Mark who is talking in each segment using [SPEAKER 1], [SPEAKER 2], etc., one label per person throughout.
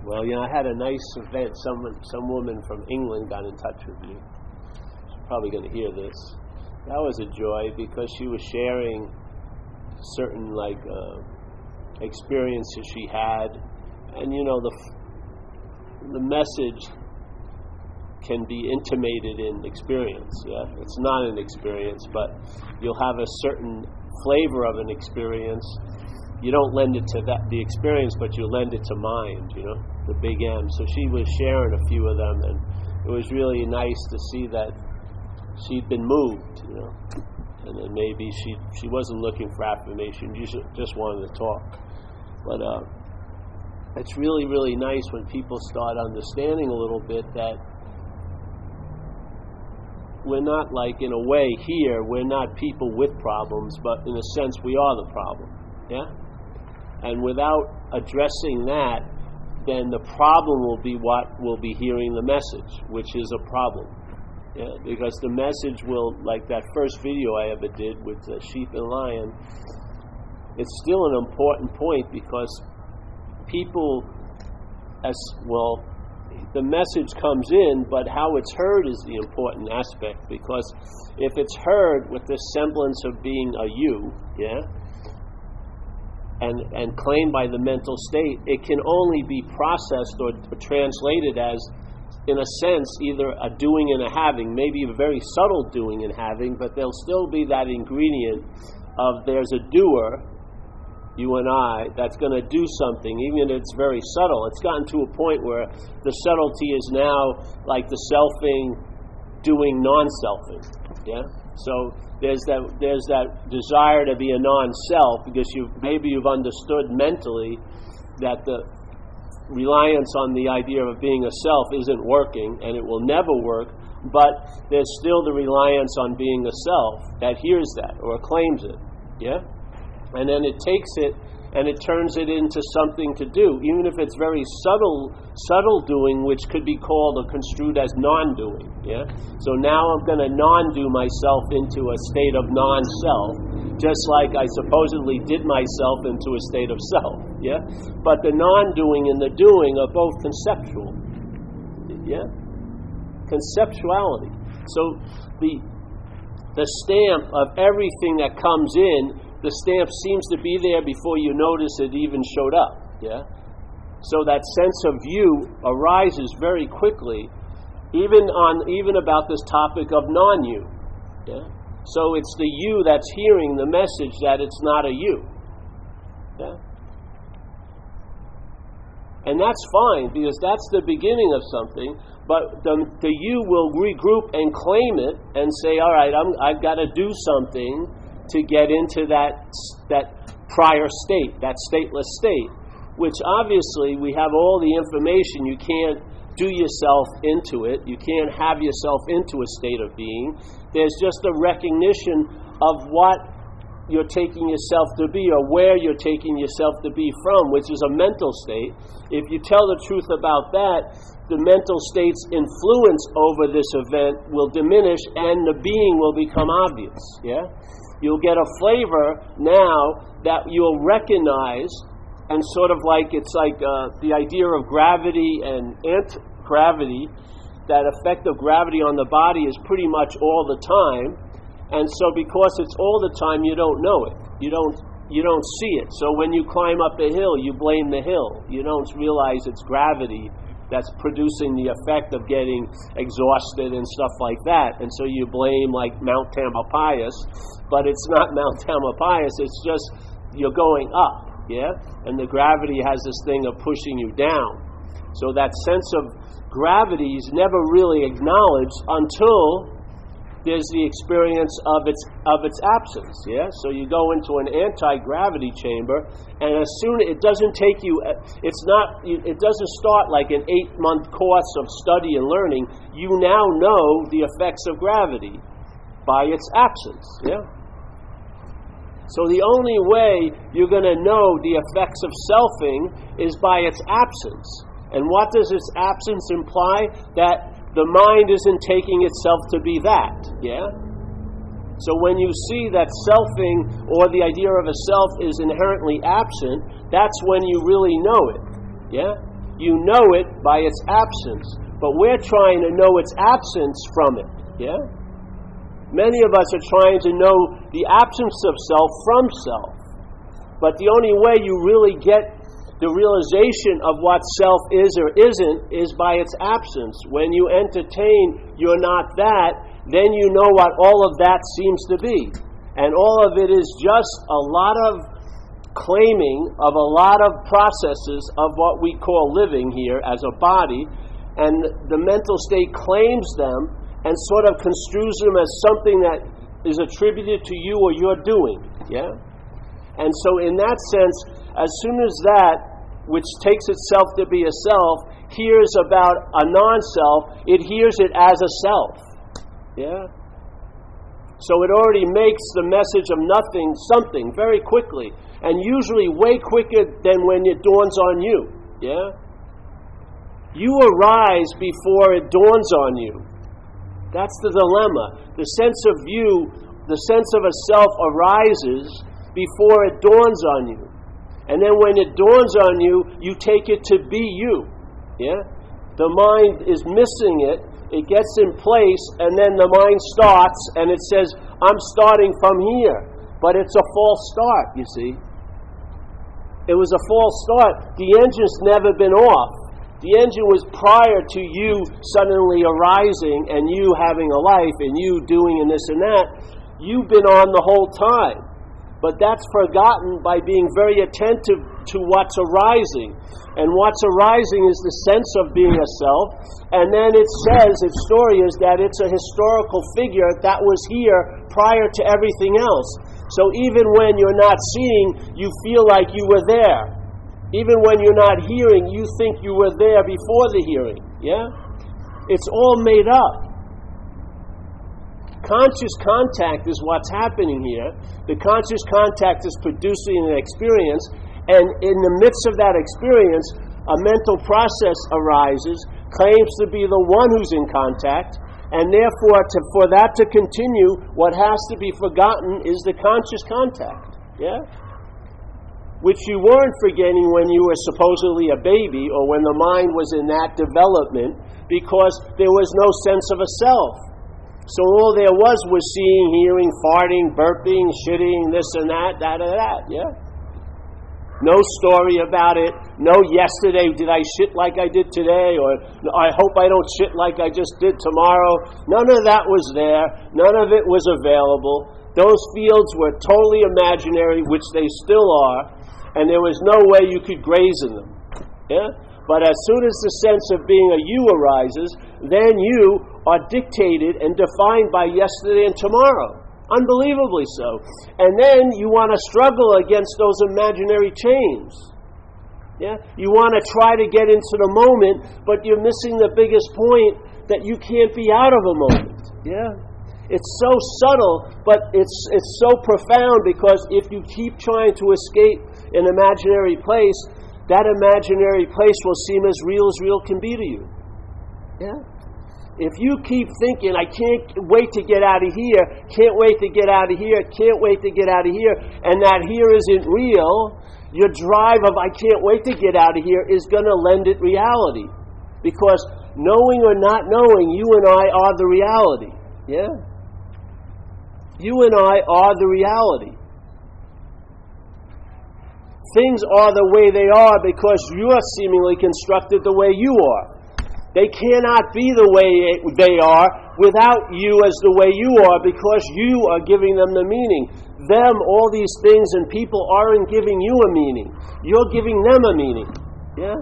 [SPEAKER 1] Well, I had a nice event. Some woman from England got in touch with me. She's probably going to hear this. That was a joy because she was sharing certain experiences she had, and the message can be intimated in experience. Yeah, it's not an experience, but you'll have a certain flavor of an experience. You don't lend it to the experience, but you lend it to mind. The big M. So she was sharing a few of them, and it was really nice to see that she'd been moved. And then maybe she wasn't looking for affirmation. She just wanted to talk. But it's really, really nice when people start understanding a little bit that we're not in a way here, we're not people with problems, but in a sense we are the problem. Yeah? And without addressing that, then the problem will be what will be hearing the message, which is a problem. Yeah? Because the message will, like that first video I ever did with the sheep and lion, it's still an important point because people, the message comes in, but how it's heard is the important aspect, because if it's heard with this semblance of being a you, yeah, and claimed by the mental state, it can only be processed or translated as, in a sense, either a doing and a having, maybe a very subtle doing and having, but there'll still be that ingredient of there's a doer, you and I, that's going to do something, even if it's very subtle. It's gotten to a point where the subtlety is now like the selfing doing non-selfing. Yeah? So there's that desire to be a non-self because maybe you've understood mentally that the reliance on the idea of being a self isn't working and it will never work, but there's still the reliance on being a self that hears that or claims it. Yeah? And then it takes it and it turns it into something to do, even if it's very subtle doing, which could be called or construed as non-doing. Yeah. So now I'm going to non-do myself into a state of non-self, just like I supposedly did myself into a state of self. Yeah. But the non-doing and the doing are both conceptual. Yeah. Conceptuality. So the stamp of everything that comes in, the stamp seems to be there before you notice it even showed up. Yeah? So that sense of you arises very quickly, even about this topic of non-you. Yeah? So it's the you that's hearing the message that it's not a you. Yeah? And that's fine, because that's the beginning of something, but the you will regroup and claim it and say, all right, I've got to do something to get into that prior state, that stateless state, which obviously we have all the information. You can't do yourself into it. You can't have yourself into a state of being. There's just a recognition of what you're taking yourself to be or where you're taking yourself to be from, which is a mental state. If you tell the truth about that, the mental state's influence over this event will diminish and the being will become obvious. Yeah? You'll get a flavor now that you'll recognize, and sort of it's like the idea of gravity and anti-gravity, that effect of gravity on the body is pretty much all the time, and so because it's all the time, you don't know it. You don't see it. So when you climb up a hill, you blame the hill. You don't realize it's gravity that's producing the effect of getting exhausted and stuff like that. And so you blame Mount Tamalpais, but it's not Mount Tamalpais, it's just you're going up, yeah? And the gravity has this thing of pushing you down. So that sense of gravity is never really acknowledged until there's the experience of its absence. Yeah, so you go into an anti-gravity chamber, and as soon it doesn't take you. It doesn't start like an 8-month course of study and learning. You now know the effects of gravity by its absence. Yeah. So the only way you're going to know the effects of selfing is by its absence. And what does its absence imply? That the mind isn't taking itself to be that, yeah? So when you see that selfing or the idea of a self is inherently absent, that's when you really know it. Yeah? You know it by its absence. But we're trying to know its absence from it. Yeah? Many of us are trying to know the absence of self from self. But the only way you really get the realization of what self is or isn't is by its absence. When you entertain you're not that, then you know what all of that seems to be. And all of it is just a lot of claiming of a lot of processes of what we call living here as a body, and the mental state claims them and sort of construes them as something that is attributed to you or you're doing. Yeah? And so in that sense, as soon as that, which takes itself to be a self, hears about a non-self, it hears it as a self. Yeah? So it already makes the message of nothing something very quickly, and usually way quicker than when it dawns on you. Yeah? You arise before it dawns on you. That's the dilemma. The sense of you, the sense of a self arises before it dawns on you. And then when it dawns on you, you take it to be you. Yeah? The mind is missing it. It gets in place, and then the mind starts, and it says, I'm starting from here. But it's a false start, you see. It was a false start. The engine's never been off. The engine was prior to you suddenly arising, and you having a life, and you doing and this and that. You've been on the whole time. But that's forgotten by being very attentive to what's arising. And what's arising is the sense of being a self. And then it says, its story is that it's a historical figure that was here prior to everything else. So even when you're not seeing, you feel like you were there. Even when you're not hearing, you think you were there before the hearing. Yeah? It's all made up. Conscious contact is what's happening here. The conscious contact is producing an experience, and in the midst of that experience, a mental process arises, claims to be the one who's in contact, and therefore, for that to continue, what has to be forgotten is the conscious contact. Yeah? Which you weren't forgetting when you were supposedly a baby, or when the mind was in that development, because there was no sense of a self. So all there was seeing, hearing, farting, burping, shitting, this and that, yeah? No story about it. No yesterday did I shit like I did today, or I hope I don't shit like I just did tomorrow. None of that was there. None of it was available. Those fields were totally imaginary, which they still are, and there was no way you could graze in them. Yeah? But as soon as the sense of being a you arises, then you are dictated and defined by yesterday and tomorrow. Unbelievably so. And then you want to struggle against those imaginary chains. Yeah? You want to try to get into the moment, but you're missing the biggest point, that you can't be out of a moment. Yeah? It's so subtle, but it's so profound, because if you keep trying to escape an imaginary place, that imaginary place will seem as real can be to you. Yeah? If you keep thinking, I can't wait to get out of here, can't wait to get out of here, can't wait to get out of here, and that here isn't real, your drive of I can't wait to get out of here is going to lend it reality. Because knowing or not knowing, you and I are the reality. Yeah? You and I are the reality. Things are the way they are because you are seemingly constructed the way you are. They cannot be the way they are without you as the way you are, because you are giving them the meaning. Them, all these things and people aren't giving you a meaning. You're giving them a meaning. Yeah?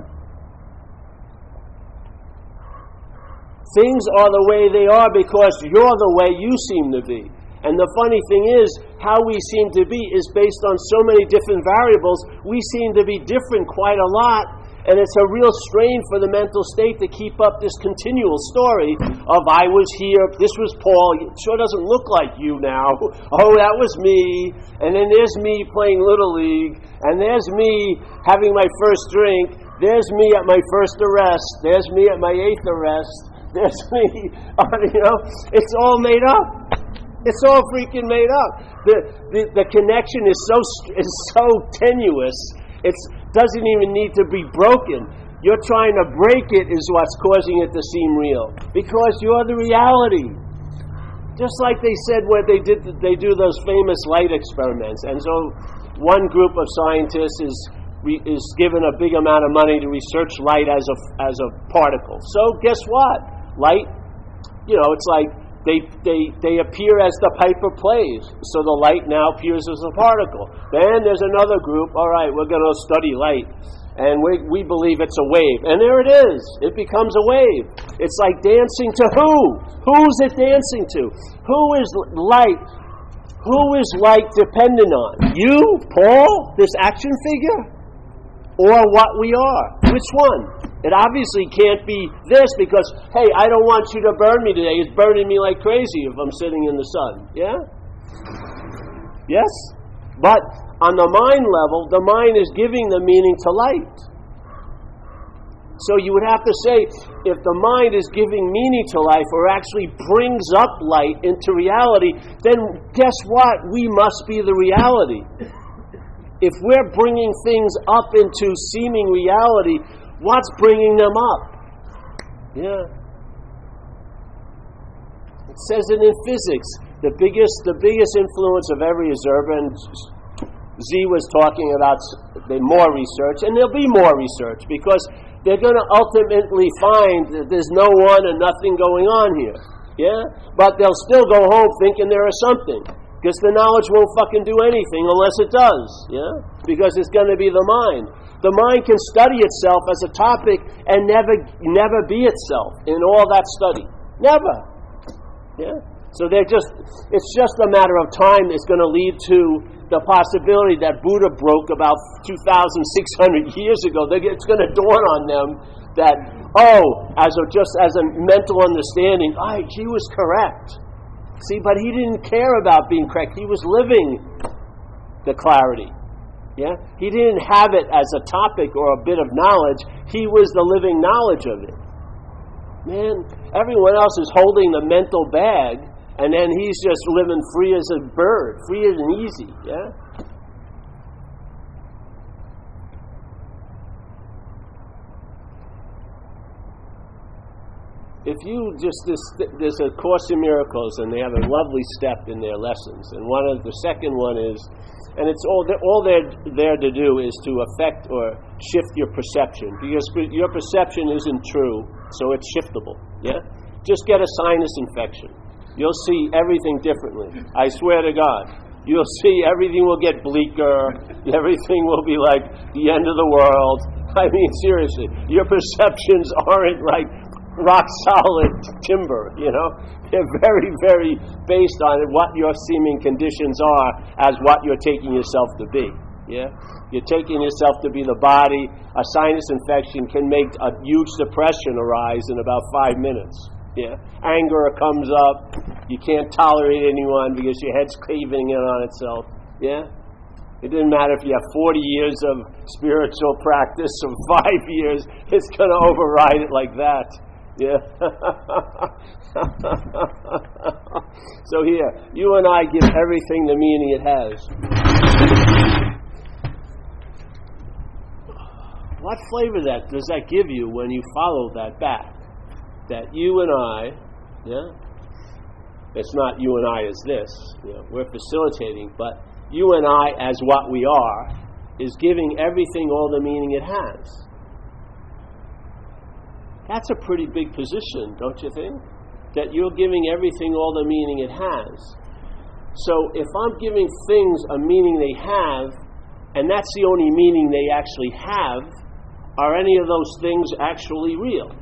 [SPEAKER 1] Things are the way they are because you're the way you seem to be. And the funny thing is, how we seem to be is based on so many different variables. We seem to be different quite a lot, and it's a real strain for the mental state to keep up this continual story of I was here, this was Paul, it sure doesn't look like you now. Oh, that was me. And then there's me playing Little League, and there's me having my first drink, there's me at my first arrest, there's me at my 8th arrest, there's me, it's all made up. It's all freaking made up. The connection is so tenuous. It doesn't even need to be broken. You're trying to break it is what's causing it to seem real, because you're the reality. Just like they said where they do those famous light experiments, and so one group of scientists is given a big amount of money to research light as a particle. So guess what? Light, it's like they appear as the piper plays. So the light now appears as a particle. Then there's another group. All right, we're going to study light, and we believe it's a wave. And there it is. It becomes a wave. It's like dancing to who? Who's it dancing to? Who is light? Who is light dependent on? You, Paul, this action figure? Or what we are? Which one? It obviously can't be this, because, hey, I don't want you to burn me today. It's burning me like crazy if I'm sitting in the sun. Yeah? Yes? But on the mind level, the mind is giving the meaning to light. So you would have to say, if the mind is giving meaning to life, or actually brings up light into reality, then guess what? We must be the reality. If we're bringing things up into seeming reality, what's bringing them up? Yeah. It says it in physics. The biggest influence of every is urban. Z was talking about the more research, and there'll be more research, because they're going to ultimately find that there's no one and nothing going on here. Yeah? But they'll still go home thinking there is something. Because the knowledge won't fucking do anything unless it does, yeah? Because it's going to be the mind. The mind can study itself as a topic and never be itself in all that study. Never. Yeah? So it's just a matter of time that's going to lead to the possibility that Buddha broke about 2,600 years ago. It's going to dawn on them that, as a mental understanding, he was correct. See, but he didn't care about being correct. He was living the clarity. Yeah? He didn't have it as a topic or a bit of knowledge. He was the living knowledge of it. Man, everyone else is holding the mental bag, and then he's just living free as a bird, free and easy. Yeah? If you there's a Course in Miracles, and they have a lovely step in their lessons, and the second one is, and it's all they're there to do is to affect or shift your perception, because your perception isn't true, so it's shiftable. Yeah, just get a sinus infection, you'll see everything differently. I swear to God, you'll see everything will get bleaker. Everything will be like the end of the world. I mean, seriously, your perceptions aren't like rock solid timber, They're very, very based on what your seeming conditions are as what you're taking yourself to be. Yeah? You're taking yourself to be the body. A sinus infection can make a huge depression arise in about 5 minutes. Yeah? Anger comes up. You can't tolerate anyone because your head's caving in on itself. Yeah? It didn't matter if you have 40 years of spiritual practice or 5 years, it's going to override it like that. Yeah. So here, you and I give everything the meaning it has. What flavor does that give you when you follow that back? That you and I, it's not you and I as this, we're facilitating, but you and I as what we are is giving everything all the meaning it has. That's a pretty big position, don't you think? That you're giving everything all the meaning it has. So if I'm giving things a meaning they have, and that's the only meaning they actually have, are any of those things actually real?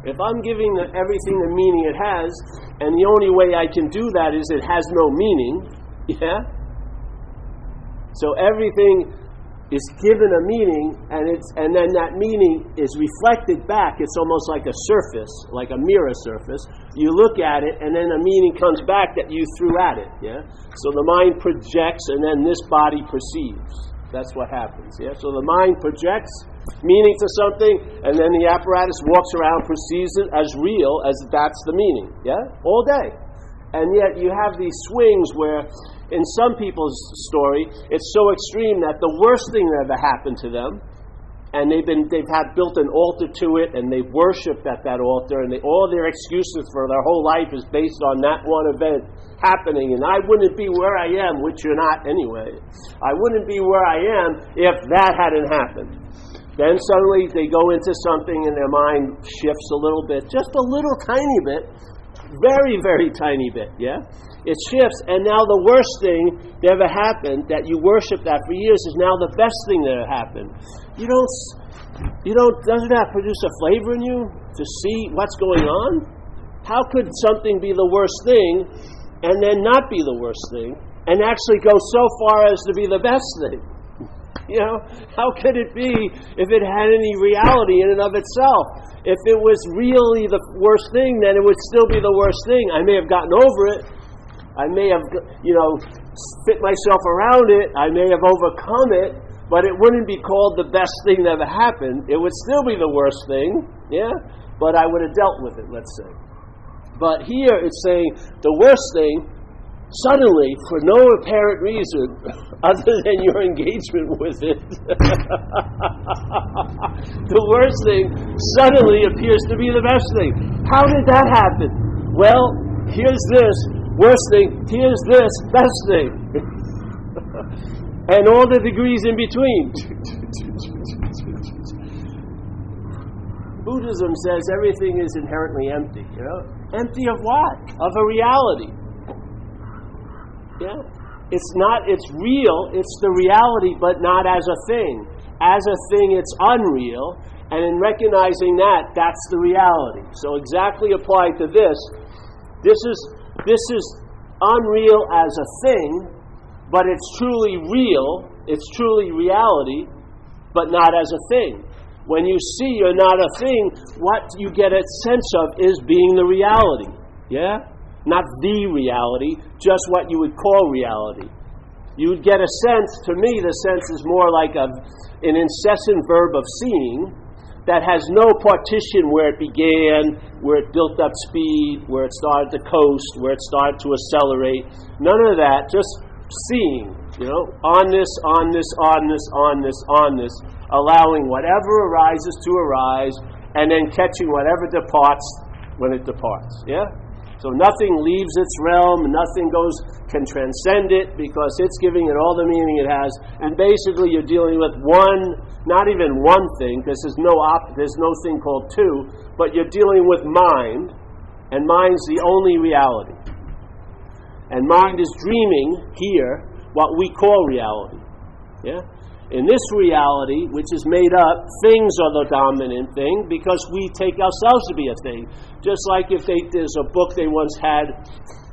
[SPEAKER 1] If I'm giving everything the meaning it has, and the only way I can do that is it has no meaning, yeah? So everything is given a meaning, and then that meaning is reflected back. It's almost like a surface, like a mirror surface. You look at it, and then a meaning comes back that you threw at it. Yeah. So the mind projects, and then this body perceives. That's what happens. Yeah. So the mind projects, meaning to something, and then the apparatus walks around, perceives it as real, as that's the meaning, yeah? All day. And yet you have these swings where, in some people's story, it's so extreme that the worst thing that ever happened to them, and they've had built an altar to it, and they've worshipped at that altar, and all their excuses for their whole life is based on that one event happening, and I wouldn't be where I am, which you're not anyway. I wouldn't be where I am if that hadn't happened. Then suddenly they go into something and their mind shifts a little bit, just a little tiny bit, very, very tiny bit, yeah? It shifts, and now the worst thing that ever happened, that you worshiped that for years, is now the best thing that happened. Doesn't that produce a flavor in you to see what's going on? How could something be the worst thing and then not be the worst thing and actually go so far as to be the best thing? You know, how could it be if it had any reality in and of itself? If it was really the worst thing, then it would still be the worst thing. I may have gotten over it. I may have, fit myself around it. I may have overcome it, but it wouldn't be called the best thing that ever happened. It would still be the worst thing, yeah? But I would have dealt with it, let's say. But here it's saying the worst thing, suddenly, for no apparent reason, other than your engagement with it, the worst thing suddenly appears to be the best thing. How did that happen? Well, here's this, worst thing, here's this, best thing. And all the degrees in between. Buddhism says everything is inherently empty, Empty of what? Of a reality. Yeah. It's real, it's the reality, but not as a thing. As a thing, it's unreal, and in recognizing that, that's the reality. So exactly applied to this is unreal as a thing, but it's truly real, it's truly reality, but not as a thing. When you see you're not a thing, what you get a sense of is being the reality. Yeah? Not the reality, just what you would call reality. You would get a sense, to me the sense is more like an incessant verb of seeing that has no partition where it began, where it built up speed, where it started to coast, where it started to accelerate. None of that, just seeing, on this, allowing whatever arises to arise, and then catching whatever departs when it departs. Yeah? So nothing leaves its realm, nothing can transcend it, because it's giving it all the meaning it has. And basically you're dealing with one, not even one thing, because there's no thing called two, but you're dealing with mind, and mind's the only reality. And mind is dreaming here what we call reality. Yeah? In this reality, which is made up, things are the dominant thing because we take ourselves to be a thing. Just like there's a book they once had,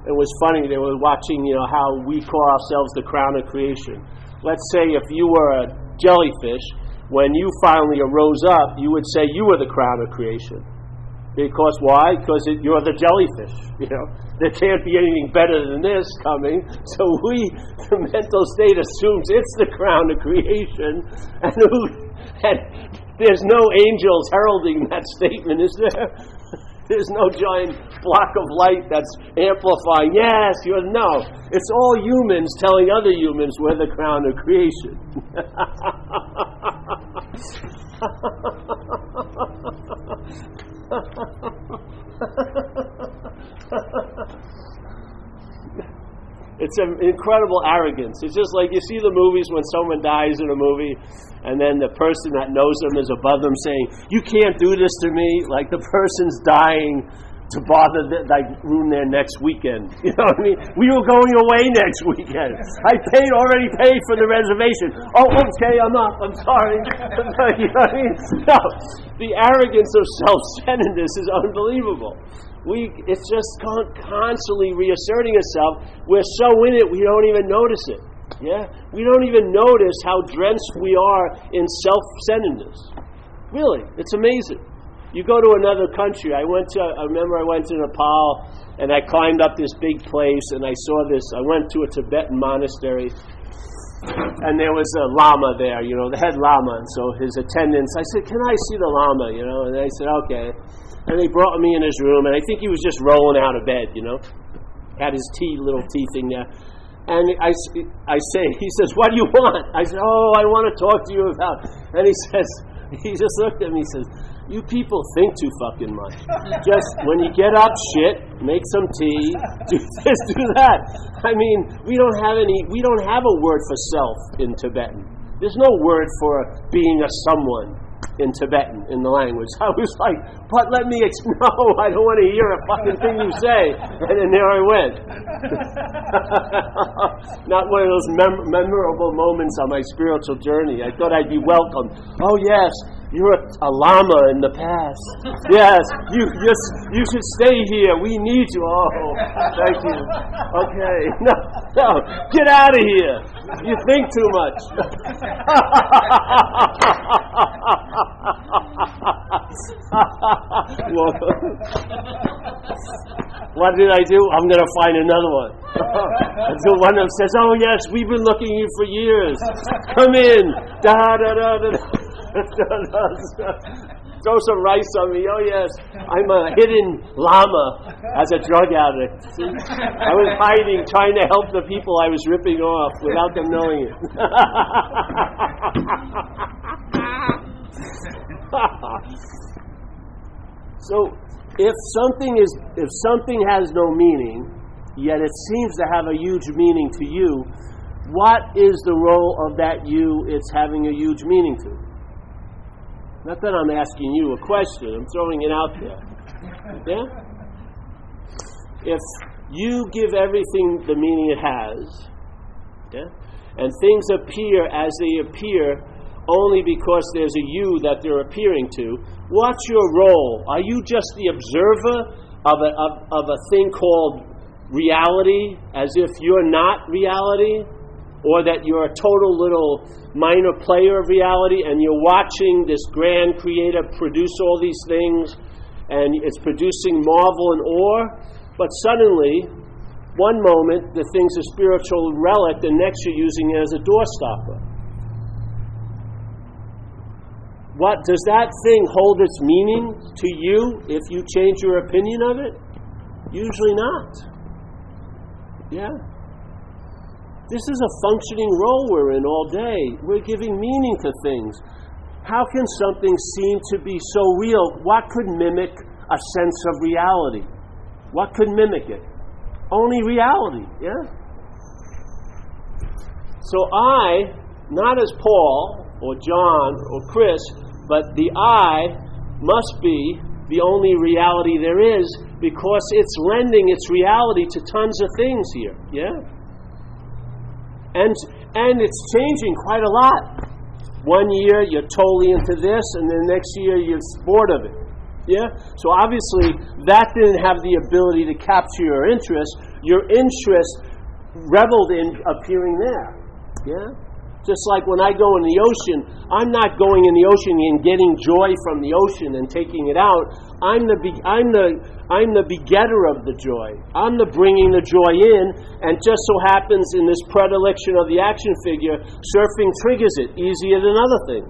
[SPEAKER 1] it was funny, they were watching, how we call ourselves the crown of creation. Let's say if you were a jellyfish, when you finally arose up, you would say you were the crown of creation. Because why? Because you're the jellyfish. There can't be anything better than this coming. So the mental state assumes it's the crown of creation, and there's no angels heralding that statement, is there? There's no giant block of light that's amplifying. Yes, no. It's all humans telling other humans we're the crown of creation. It's an incredible arrogance. It's just like you see the movies when someone dies in a movie, and then the person that knows them is above them saying, "You can't do this to me," like the person's dying to bother, ruin their next weekend. You know what I mean? We were going away next weekend. I already paid for the reservation. Oh, okay, I'm sorry. You know what I mean? No, the arrogance of self-centeredness is unbelievable. It's just constantly reasserting itself. We're so in it, we don't even notice it. Yeah? We don't even notice how drenched we are in self-centeredness. Really, it's amazing. You go to another country. I remember I went to Nepal, and I climbed up this big place, and I saw this. I went to a Tibetan monastery, And there was a lama there, the head lama. And so his attendants, I said, can I see the lama, And they said, okay. And they brought me in his room, and I think he was just rolling out of bed, Had his little tea thing there. And I say, he says, what do you want? I said, I want to talk to you about. And he just looked at me, he says, you people think too fucking much. Just when you get up, make some tea, do this, do that. I mean, we don't have a word for self in Tibetan. There's no word for being a someone in Tibetan, in the language. I was like, but let me no, I don't want to hear a fucking thing you say. And then there I went. Not one of those memorable moments on my spiritual journey. I thought I'd be welcomed. Oh yes, you're a lama in the past. Yes, you should stay here. We need you. Oh, thank you. Okay, no, get out of here. You think too much. Well, what did I do? I'm going to find another one. Until one of them says, oh yes, we've been looking at you for years. Come in. Throw some rice on me. Oh yes, I'm a hidden lama as a drug addict. See? I was hiding, trying to help the people I was ripping off without them knowing it. So, if something has no meaning, yet it seems to have a huge meaning to you, what is the role of that you it's having a huge meaning to? Not that I'm asking you a question, I'm throwing it out there. Yeah? If you give everything the meaning it has, yeah, and things appear as they appear only because there's a you that they're appearing to, what's your role? Are you just the observer of a thing called reality, as if you're not reality? Or that you're a total little minor player of reality and you're watching this grand creator produce all these things and it's producing marvel and awe, but suddenly, one moment, the thing's a spiritual relic, the next you're using it as a doorstopper. What does that thing hold its meaning to you if you change your opinion of it? Usually not. Yeah. This is a functioning role we're in all day. We're giving meaning to things. How can something seem to be so real? What could mimic a sense of reality? What could mimic it? Only reality, yeah? So I, not as Paul or John or Chris, but the I must be the only reality there is because it's lending its reality to tons of things here, yeah? And it's changing quite a lot. One year you're totally into this, and then next year you're bored of it. Yeah? So obviously that didn't have the ability to capture your interest. Your interest reveled in appearing there. Yeah? Just like when I go in the ocean, I'm not going in the ocean and getting joy from the ocean and taking it out. I'm the begetter of the joy. I'm the bringing the joy in, and just so happens in this predilection of the action figure, surfing triggers it easier than other things.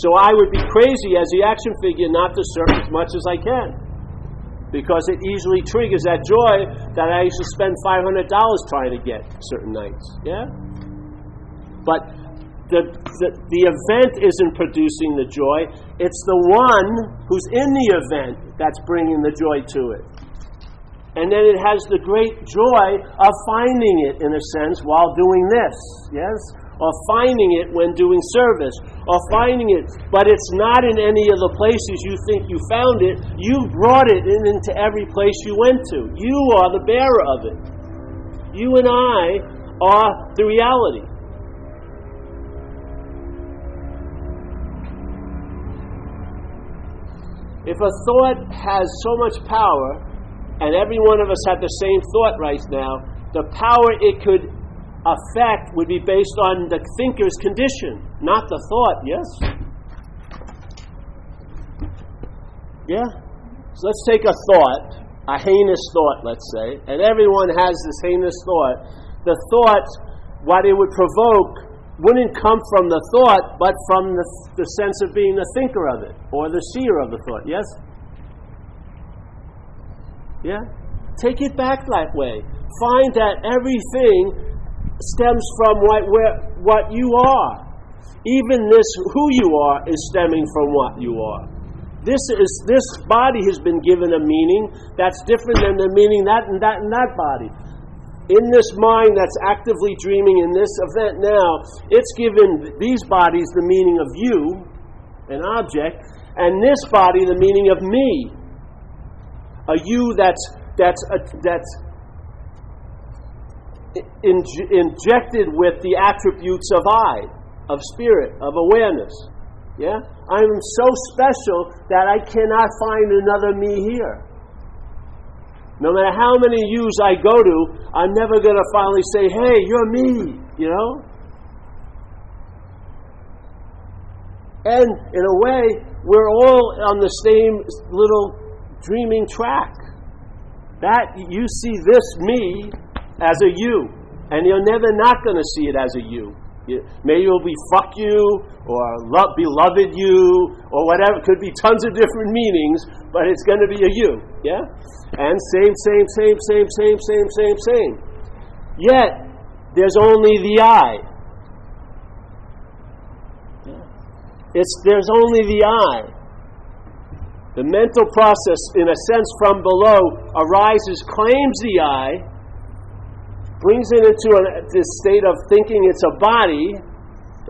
[SPEAKER 1] So I would be crazy as the action figure not to surf as much as I can, because it easily triggers that joy that I used to spend $500 trying to get certain nights. Yeah? But the event isn't producing the joy. It's the one who's in the event that's bringing the joy to it. And then it has the great joy of finding it, in a sense, while doing this. Yes? Or finding it when doing service. Or finding it. But it's not in any of the places you think you found it. You brought it into every place you went to. You are the bearer of it. You and I are the reality. If a thought has so much power, and every one of us had the same thought right now, the power it could affect would be based on the thinker's condition, not the thought, yes? Yeah? So let's take a thought, a heinous thought, let's say, and everyone has this heinous thought. The thought, what it would provoke wouldn't come from the thought, but from the sense of being the thinker of it, or the seer of the thought, yes? Yeah? Take it back that way. Find that everything stems from what you are. Even this, who you are, is stemming from what you are. This body has been given a meaning that's different than the meaning that body. In this mind that's actively dreaming in this event now, it's given these bodies the meaning of you, an object, and this body the meaning of me, a you that's injected with the attributes of I, of spirit, of awareness. Yeah? I am so special that I cannot find another me here. No matter how many yous I go to, I'm never going to finally say, hey, you're me, you know? And in a way, we're all on the same little dreaming track. That you see this me as a you, and you're never not going to see it as a you. Maybe it'll be fuck you, or beloved you, or whatever. It could be tons of different meanings, but it's going to be a you, yeah? And same. Yet, there's only the I. There's only the I. The mental process, in a sense, from below arises, claims the I, brings it into this state of thinking it's a body,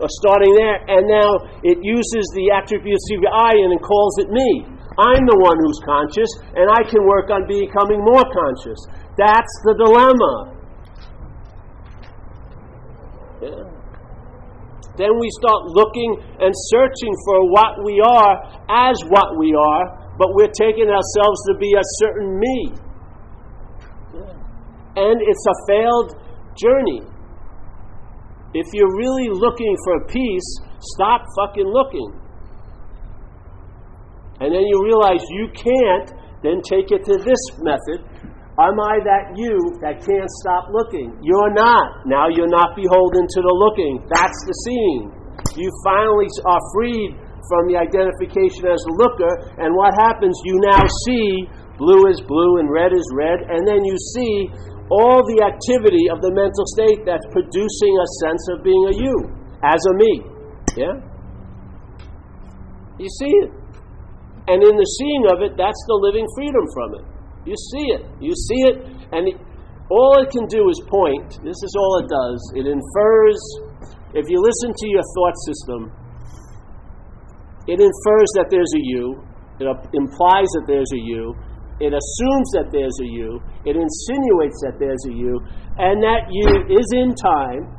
[SPEAKER 1] or starting there, and now it uses the attributes of the I and calls it me. I'm the one who's conscious, and I can work on becoming more conscious. That's the dilemma. Yeah. Then we start looking and searching for what we are as what we are, but we're taking ourselves to be a certain me. And it's a failed journey. If you're really looking for peace, stop fucking looking. And then you realize you can't, then take it to this method. Am I that you that can't stop looking? You're not. Now you're not beholden to the looking. That's the seeing. You finally are freed from the identification as a looker, and what happens? You now see blue is blue and red is red, and then you see all the activity of the mental state that's producing a sense of being a you, as a me. Yeah? You see it. And in the seeing of it, that's the living freedom from it. You see it. You see it, and all it can do is point. This is all it does. It infers. If you listen to your thought system, it infers that there's a you. It implies that there's a you. It assumes that there's a you. It insinuates that there's a you. And that you is in time.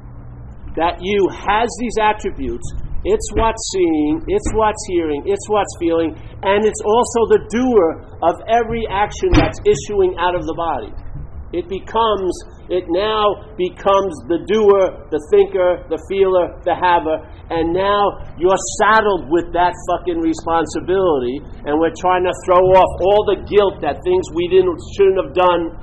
[SPEAKER 1] That you has these attributes. It's what's seeing. It's what's hearing. It's what's feeling. And it's also the doer of every action that's issuing out of the body. It now becomes the doer, the thinker, the feeler, the haver, and now you're saddled with that fucking responsibility, and we're trying to throw off all the guilt that things we shouldn't have done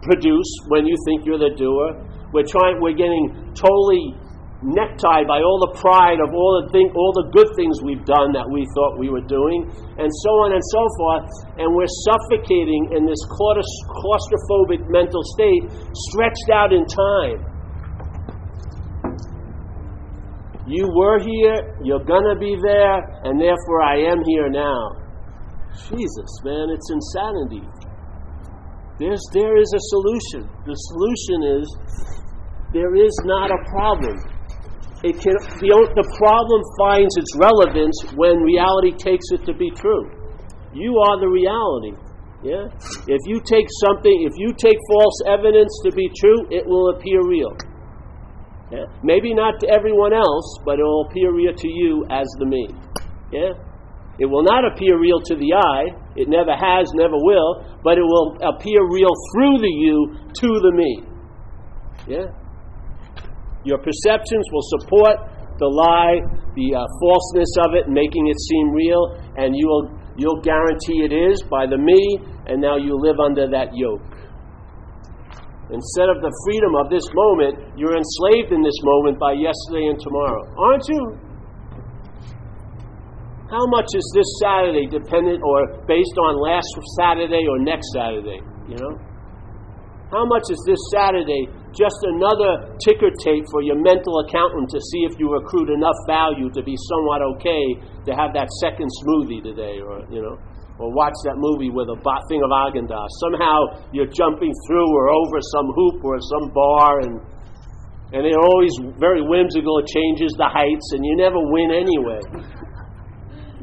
[SPEAKER 1] produce when you think you're the doer. We're getting totally necktied by all the pride of all the good things we've done that we thought we were doing, and so on and so forth, and we're suffocating in this claustrophobic mental state, stretched out in time. You were here, you're gonna be there, and therefore I am here now. Jesus, man, it's insanity. There is a solution. The solution is there is not a problem. The problem finds its relevance when reality takes it to be true. You are the reality. Yeah? If you take false evidence to be true, it will appear real. Yeah? Maybe not to everyone else, but it will appear real to you as the me. Yeah? It will not appear real to the I. It never has, never will, but it will appear real through the you to the me. Yeah? Your perceptions will support the lie, the falseness of it, making it seem real, and you'll guarantee it is by the me, and now you live under that yoke. Instead of the freedom of this moment, you're enslaved in this moment by yesterday and tomorrow. Aren't you? How much is this Saturday dependent or based on last Saturday or next Saturday? You know? How much is this Saturday just another ticker tape for your mental accountant to see if you accrued enough value to be somewhat okay to have that second smoothie today, or, you know, or watch that movie with a thing of Haagen-Dazs. Somehow you're jumping through or over some hoop or some bar, and they're always very whimsical. It changes the heights, and you never win anyway.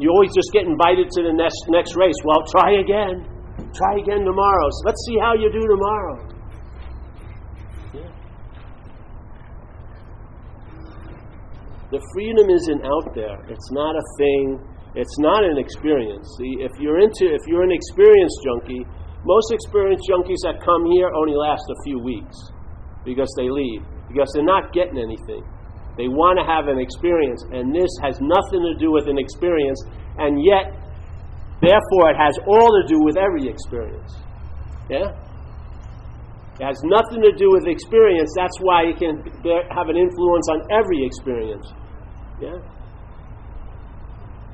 [SPEAKER 1] You always just get invited to the next race. Well, try again. Try again tomorrow. So let's see how you do tomorrow. Yeah. The freedom isn't out there. It's not a thing. It's not an experience. See, if you're an experience junkie, most experience junkies that come here only last a few weeks because they leave, because they're not getting anything. They want to have an experience, and this has nothing to do with an experience, and yet, therefore, it has all to do with every experience. Yeah? It has nothing to do with experience. That's why it can have an influence on every experience. Yeah?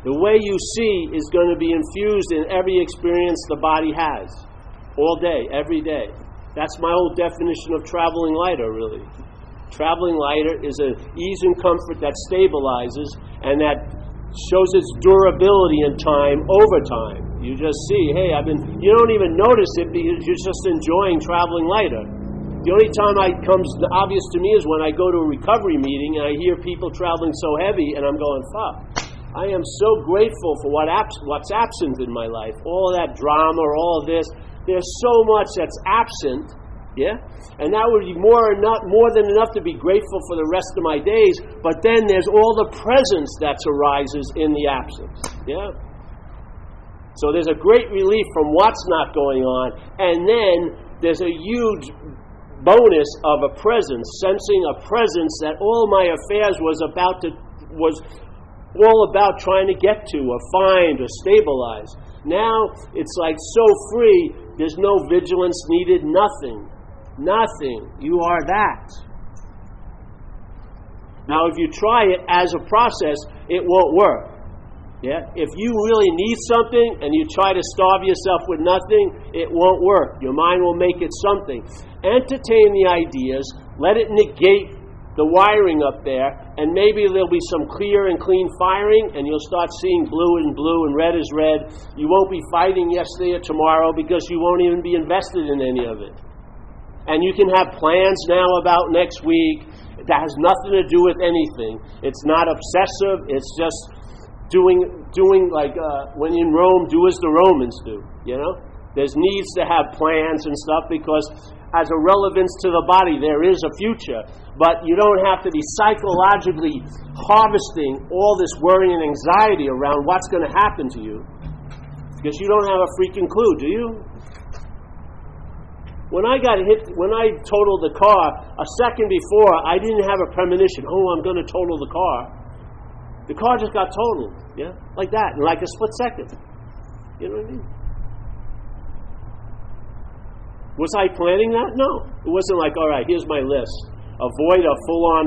[SPEAKER 1] The way you see is going to be infused in every experience the body has, all day, every day. That's my old definition of traveling lighter, really. Traveling lighter is an ease and comfort that stabilizes and that shows its durability in time over time. You just see, hey, you don't even notice it because you're just enjoying traveling lighter. The only time it comes obvious to me is when I go to a recovery meeting and I hear people traveling so heavy, and I'm going, fuck. I am so grateful for what's absent in my life. All that drama, all of this. There's so much that's absent, yeah? And that would be more than enough to be grateful for the rest of my days. But then there's all the presence that arises in the absence, yeah? So there's a great relief from what's not going on. And then there's a huge bonus of a presence, sensing a presence that all my affairs was all about trying to get to or find or stabilize. Now it's like so free, there's no vigilance needed, nothing. Nothing. You are that. Now if you try it as a process, it won't work. Yeah? If you really need something and you try to starve yourself with nothing, it won't work. Your mind will make it something. Entertain the ideas, let it negate the wiring up there, and maybe there'll be some clear and clean firing, and you'll start seeing blue and red is red. You won't be fighting yesterday or tomorrow because you won't even be invested in any of it. And you can have plans now about next week that has nothing to do with anything. It's not obsessive. It's just doing like when in Rome, do as the Romans do. You know, there's needs to have plans and stuff because as a relevance to the body, there is a future. But you don't have to be psychologically harvesting all this worry and anxiety around what's going to happen to you. Because you don't have a freaking clue, do you? When I totaled the car, a second before, I didn't have a premonition, I'm going to total the car. The car just got totaled, yeah? Like that, in like a split second. You know what I mean? Was I planning that? No. It wasn't like, all right, here's my list. Avoid a full-on,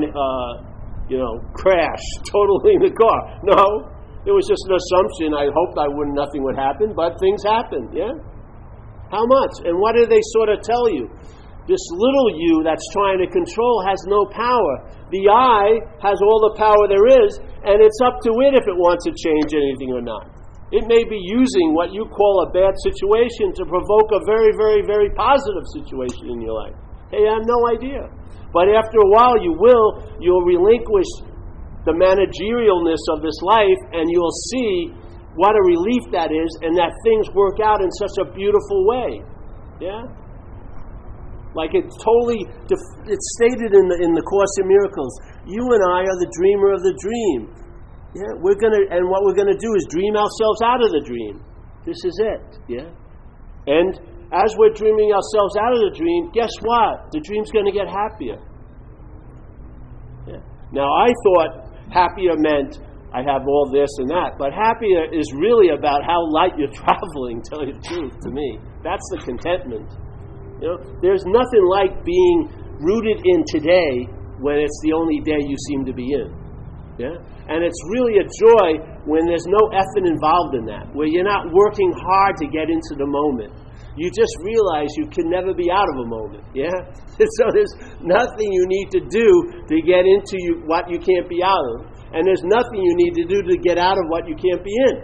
[SPEAKER 1] crash, totaling the car. No. It was just an assumption. I hoped nothing would happen, but things happen, yeah? How much? And what do they sort of tell you? This little you that's trying to control has no power. The I has all the power there is, and it's up to it if it wants to change anything or not. It may be using what you call a bad situation to provoke a very, very, very positive situation in your life. Hey, I have no idea. But after a while you'll relinquish the managerialness of this life, and you'll see what a relief that is, and that things work out in such a beautiful way. Yeah? Like it's stated in the Course in Miracles. You and I are the dreamer of the dream. Yeah, and what we're gonna do is dream ourselves out of the dream. This is it. Yeah? And as we're dreaming ourselves out of the dream, guess what? The dream's gonna get happier. Yeah. Now I thought happier meant I have all this and that, but happier is really about how light you're traveling, tell you the truth, to me. That's the contentment. There's nothing like being rooted in today when it's the only day you seem to be in. Yeah? And it's really a joy when there's no effort involved in that, where you're not working hard to get into the moment. You just realize you can never be out of a moment. Yeah? So there's nothing you need to do to get into what you can't be out of. And there's nothing you need to do to get out of what you can't be in.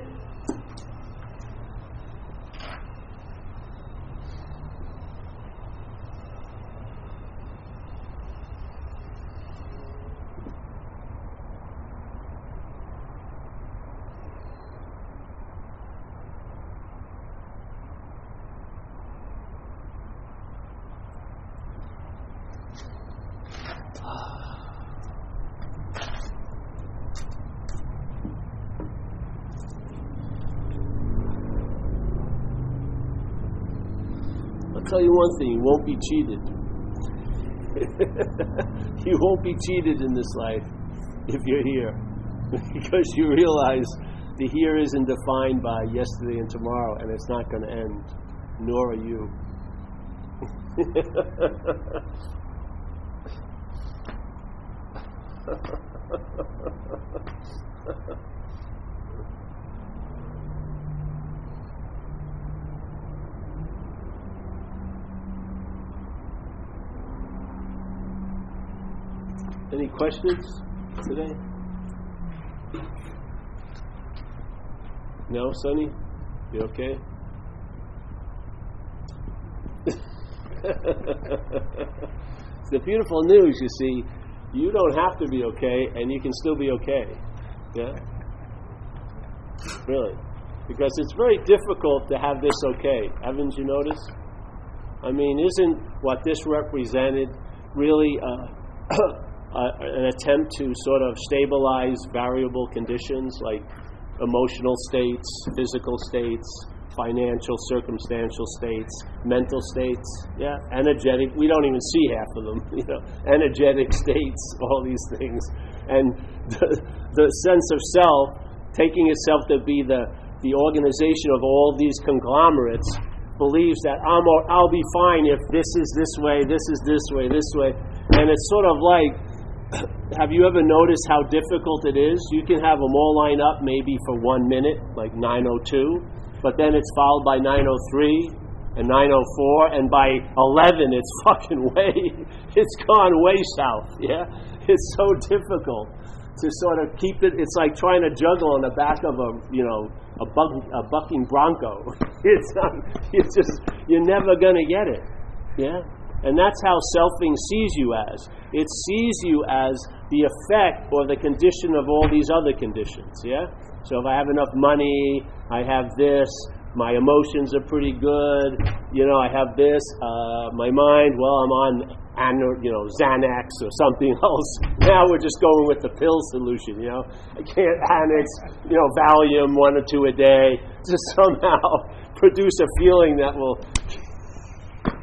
[SPEAKER 1] I'll tell you one thing, you won't be cheated. You won't be cheated in this life if you're here. Because you realize the here isn't defined by yesterday and tomorrow, and it's not going to end. Nor are you. Any questions today? No, Sonny? You okay? It's the beautiful news, you see. You don't have to be okay, and you can still be okay. Yeah? Really. Because it's very difficult to have this okay. Haven't you noticed? I mean, isn't what this represented really an attempt to sort of stabilize variable conditions like emotional states, physical states, financial, circumstantial states, mental states, yeah, energetic. We don't even see half of them, energetic states, all these things, and the sense of self, taking itself to be the organization of all these conglomerates, believes that I'll be fine if this is this way, this is this way, and it's sort of like, have you ever noticed how difficult it is? You can have them all line up maybe for 1 minute, like 9:02, but then it's followed by 9:03 and 9:04, and by 11 it's it's gone way south, yeah? It's so difficult to sort of keep it. It's like trying to juggle on the back of a bucking bronco. You're never going to get it, yeah? And that's how selfing sees you as. It sees you as the effect or the condition of all these other conditions, yeah? So if I have enough money, I have this, my emotions are pretty good, I have this, my mind, well, I'm on, Xanax or something else. Now we're just going with the pill solution, I can't annex, Valium 1 or 2 a day to somehow produce a feeling that will...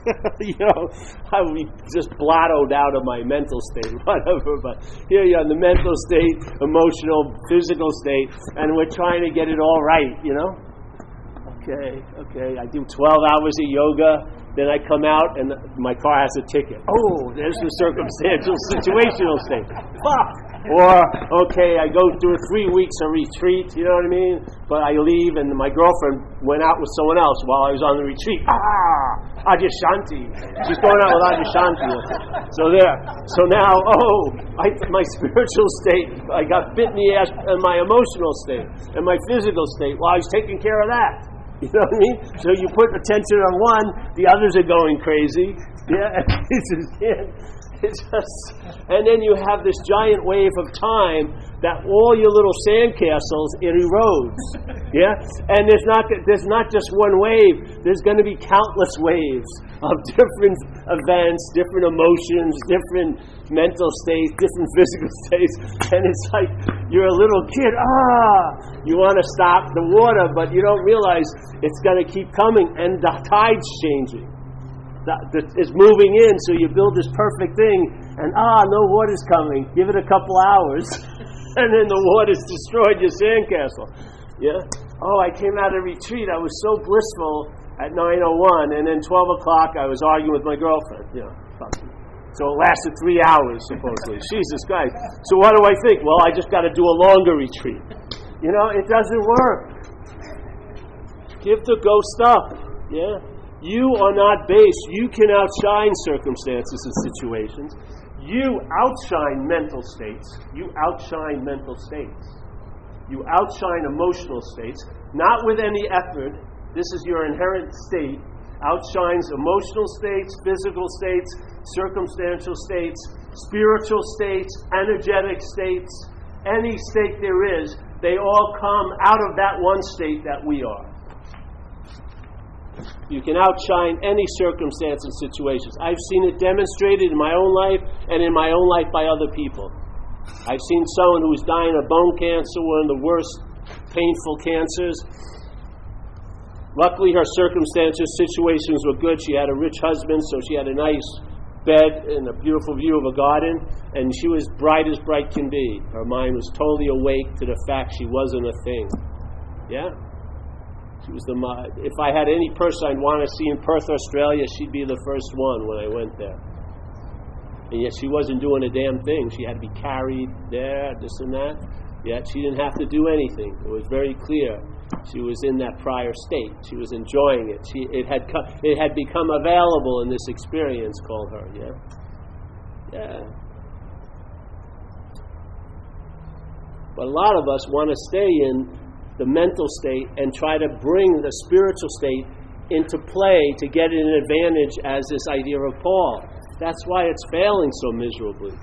[SPEAKER 1] I would be just blottoed out of my mental state, whatever. But here you're in the mental state, emotional, physical state, and we're trying to get it all right, Okay. I do 12 hours of yoga, then I come out and my car has a ticket. Oh, there's the circumstantial, situational state. Fuck! Or, okay, I go through 3 weeks of retreat, you know what I mean? But I leave and my girlfriend went out with someone else while I was on the retreat. Adyashanti. She's going out with Adyashanti. So there. So now, my spiritual state, I got bit in the ass, and my emotional state, and my physical state, well, I was taking care of that. You know what I mean? So you put attention on one, the others are going crazy. Yeah, and then you have this giant wave of time that all your little sandcastles, it erodes. Yeah? And there's not just one wave. There's going to be countless waves of different events, different emotions, different mental states, different physical states. And it's like you're a little kid. You want to stop the water, but you don't realize it's going to keep coming, and the tide's changing. It's moving in, so you build this perfect thing, and no water's coming. Give it a couple hours, and then the water's destroyed your sandcastle. Yeah? I came out of retreat. I was so blissful, at 9:01, and then 12 o'clock I was arguing with my girlfriend. Fucking. So it lasted 3 hours, supposedly. Jesus Christ. So what do I think? Well, I just got to do a longer retreat. It doesn't work. Give the ghost up. Yeah? You are not base. You can outshine circumstances and situations. You outshine mental states. You outshine mental states. You outshine emotional states, not with any effort. This is your inherent state. Outshines emotional states, physical states, circumstantial states, spiritual states, energetic states, any state there is, they all come out of that one state that we are. You can outshine any circumstance and situations. I've seen it demonstrated in my own life and in my own life by other people. I've seen someone who was dying of bone cancer, one of the worst painful cancers. Luckily, her circumstances, situations were good. She had a rich husband, so she had a nice bed and a beautiful view of a garden, and she was bright as bright can be. Her mind was totally awake to the fact she wasn't a thing. Yeah? She was if I had any person I'd want to see in Perth, Australia, she'd be the first one when I went there. And yet she wasn't doing a damn thing. She had to be carried there, this and that. Yet she didn't have to do anything. It was very clear. She was in that prior state. She was enjoying it. It had become available in this experience called her. Yeah. But a lot of us want to stay in the mental state and try to bring the spiritual state into play to get an advantage as this idea of Paul. That's why it's failing so miserably.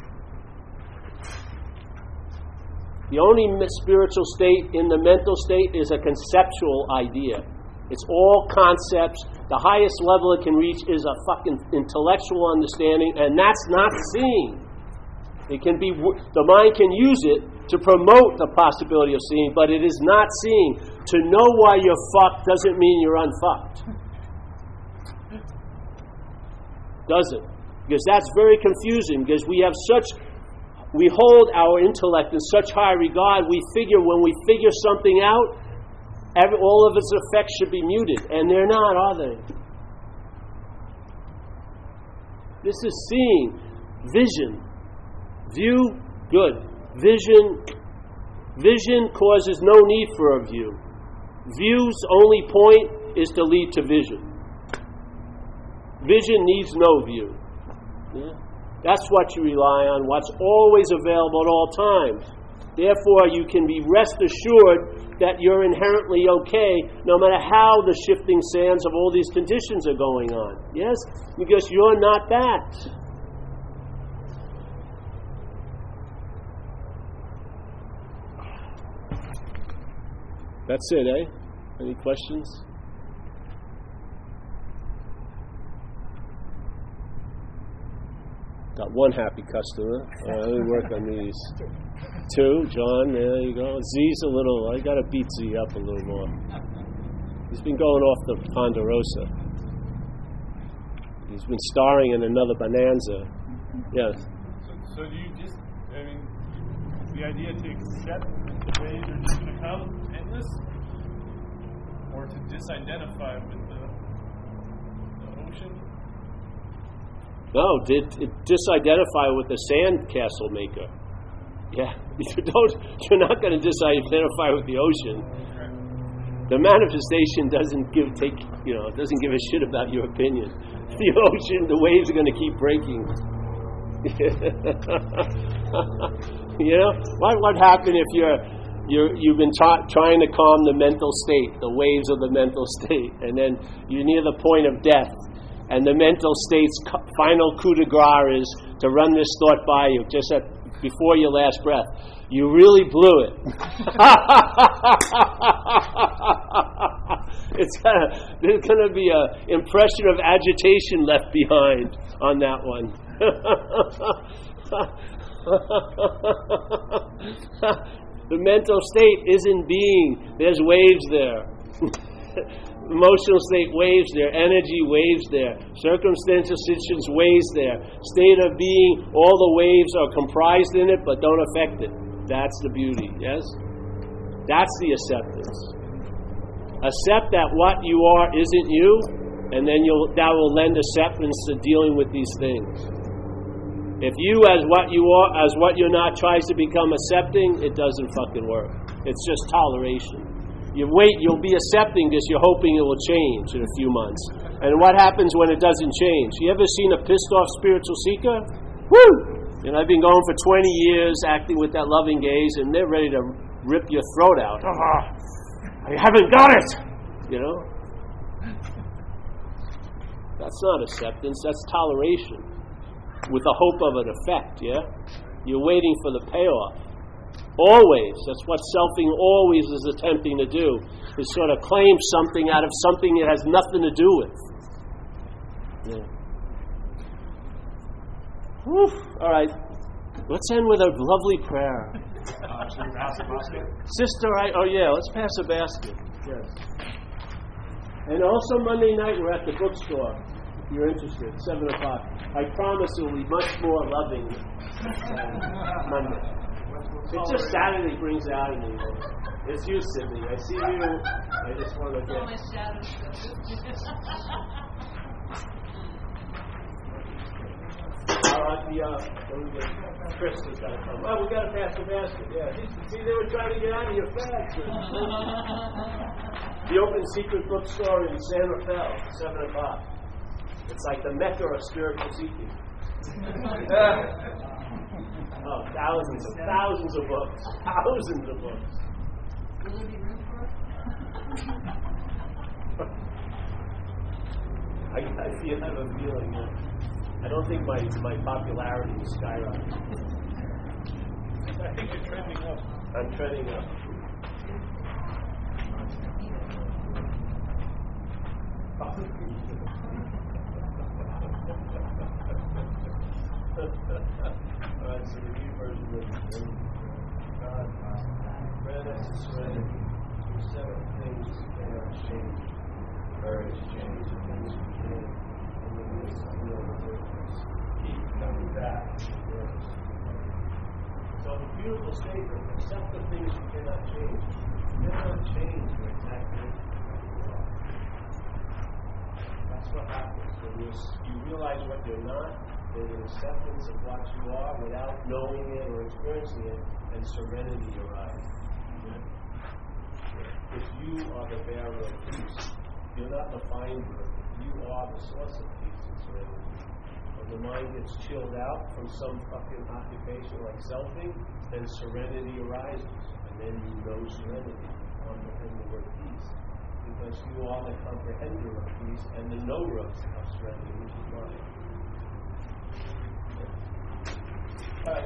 [SPEAKER 1] The only spiritual state in the mental state is a conceptual idea. It's all concepts. The highest level it can reach is a fucking intellectual understanding, and that's not seeing. It can be, the mind can use it to promote the possibility of seeing, but it is not seeing. To know why you're fucked doesn't mean you're unfucked. Does it? Because that's very confusing, because we hold our intellect in such high regard, we figure when we figure something out, all of its effects should be muted. And they're not, are they? This is seeing. Vision. View, good. Vision causes no need for a view. View's only point is to lead to vision. Vision needs no view. Yeah? That's what you rely on, what's always available at all times. Therefore, you can be rest assured that you're inherently okay, no matter how the shifting sands of all these conditions are going on. Yes? Because you're not that. That's it, eh? Any questions? Got one happy customer. Let me work on these. Two, John, there you go. Z's a little, I got to beat Z up a little more. He's been going off the Ponderosa. He's been starring in another Bonanza. Yes.
[SPEAKER 2] So do you just, the idea to accept the waves are just going to come endless? Or to disidentify with the ocean?
[SPEAKER 1] No, disidentify with the sandcastle maker. Yeah, you're not going to disidentify with the ocean. The manifestation doesn't give a shit about your opinion. The ocean, the waves are going to keep breaking. What happened if you've been trying to calm the mental state, the waves of the mental state, and then you're near the point of death, and the mental state's final coup de grace is to run this thought by you just before your last breath. You really blew it. There's going to be an impression of agitation left behind on that one. The mental state isn't being. There's waves there. Emotional state, waves there. Energy, waves there. Circumstantial situations, waves there. State of being, all the waves are comprised in it, but don't affect it. That's the beauty, yes? That's the acceptance. Accept that what you are isn't you, and then that will lend acceptance to dealing with these things. If you, as what you are, as what you're not, tries to become accepting, it doesn't fucking work. It's just toleration. You'll be accepting this, you're hoping it will change in a few months. And what happens when it doesn't change? You ever seen a pissed off spiritual seeker? Woo! And I've been going for 20 years acting with that loving gaze, and they're ready to rip your throat out. I haven't got it! You know? That's not acceptance, that's toleration. With the hope of an effect, yeah? You're waiting for the payoff. Always. That's what selfing always is attempting to do, is sort of claim something out of something it has nothing to do with. Yeah. Whew. All right. Let's end with a lovely prayer.
[SPEAKER 2] Should we pass the basket?
[SPEAKER 1] Sister, let's pass a basket. Yes. And also Monday night we're at the bookstore. If you're interested, 7 o'clock. I promise it will be much more loving than Monday. It's just Saturday brings it out of me. It's you, Sydney. I see you. I just want to get... Chris has got to come. Oh, we got to pass the basket. Yeah. See, they were trying to get out of your fast. The Open Secret Bookstore in San Rafael, 7 o'clock. It's like the mecca of spiritual seeking. Thousands of books. Thousands of books.
[SPEAKER 3] Will there be room for it?
[SPEAKER 1] I have a feeling that I don't think my popularity is skyrocketing.
[SPEAKER 2] I think you're trending up.
[SPEAKER 1] I'm trending up. Alright, so the new version of God grant us the serenity to accept things we cannot change, various change the things we can, and the ways to feel the difference. Keep coming back. So the beautiful statement, accept the things you cannot change. You cannot change your exactly what you are. That's what happens when you realize what you're not. There's an acceptance of what you are without knowing it or experiencing it, and serenity arises. If you are the bearer of peace, you're not the finder of it. You are the source of peace and serenity. When the mind gets chilled out from some fucking occupation like selfing, then serenity arises, and then you know serenity on the word peace, because you are the comprehender of peace and the knower of serenity, which is mind. All right.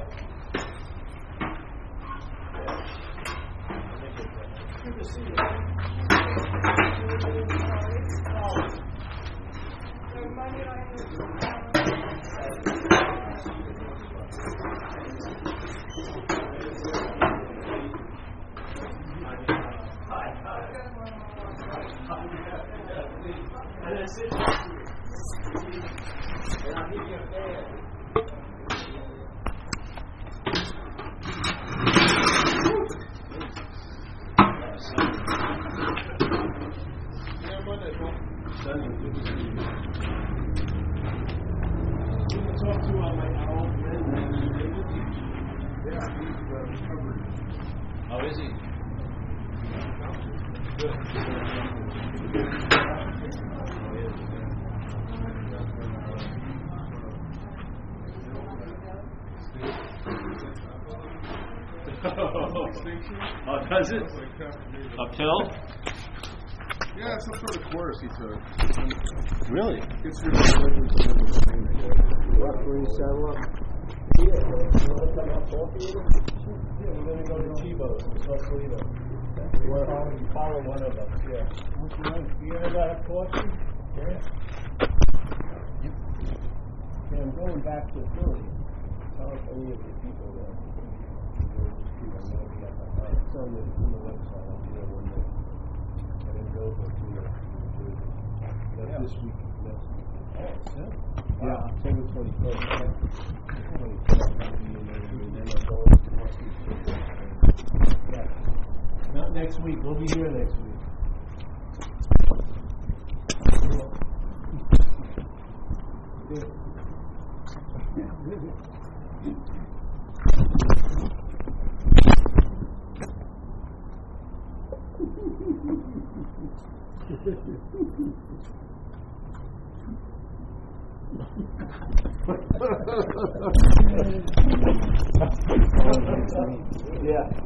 [SPEAKER 1] Good to see you. And that's it. And I'll give you a fan.
[SPEAKER 4] How is he? Oh, does it? Uphill?
[SPEAKER 5] Yeah, some sort of course he took.
[SPEAKER 4] Really?
[SPEAKER 5] It's your religion.
[SPEAKER 1] What, where you settle up? Yeah, you want to come up coffee? Yeah, we're going to go to Chibo's in Sausalito. You follow one of us, yeah. You ever got a coffee? Yeah. Okay, I'm going back to Philly. Tell us any of the people there. It's on the website. I'll be there one day. I didn't go for 2 years. That's this week. Next week. Yeah, October 21st. Yeah. Not next week. We'll be here next week. Yeah,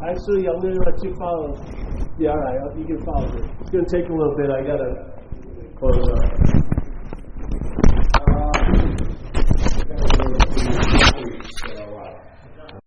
[SPEAKER 1] actually, I'm going to let you follow. Yeah, all right, you can follow it. It's going to take a little bit. I got to close up.